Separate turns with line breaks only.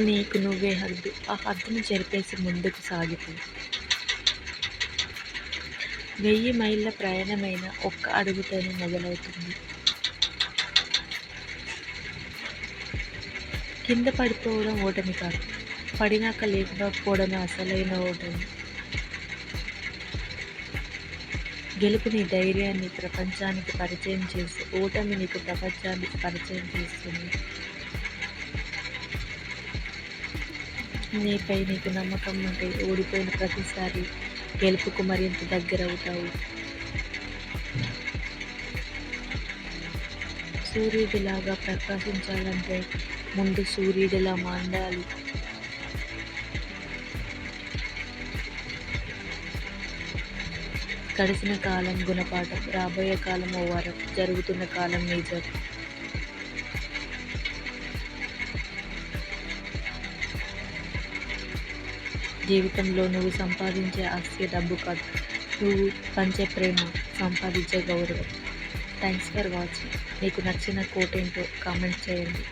నీకు నువ్వే హద్దు. ఆ హద్దును చెరిపేసి ముందుకు సాగిపో. 1000 మైళ్ళ ప్రయాణమైనా ఒక్క అడుగుతోనే మొదలవుతుంది. కింద పడిపోవడం ఓటమి కాదు. పడినాక లేవకపోవడమే అసలైన ఓటమి. గెలుపు నీ ధైర్యాన్ని ప్రపంచానికి పరిచయం చేసి, ఓటమి నీకు ప్రపంచానికి పరిచయం చేస్తుంది. నీపై నీకు నమ్మకం ఉంటే ఓడిపోయిన ప్రతిసారి గెలుపుకు మరింత దగ్గరవుతావు. సూర్యుడిలాగా ప్రకాశించాలంటే ముందు సూర్యుడిలా మాండాలి. గడిచిన కాలం గుణపాఠం, రాబోయే కాలం ఓ వరం, జరుగుతున్న కాలం నిజం. జీవితంలో నువ్వు సంపాదించే ఆస్తి డబ్బు కాదు, నువ్వు పంచే ప్రేమ, సంపాదించే గౌరవం. Thanks for watching. మీకు నచ్చిన కోట్ ఏంటో కామెంట్ చేయండి.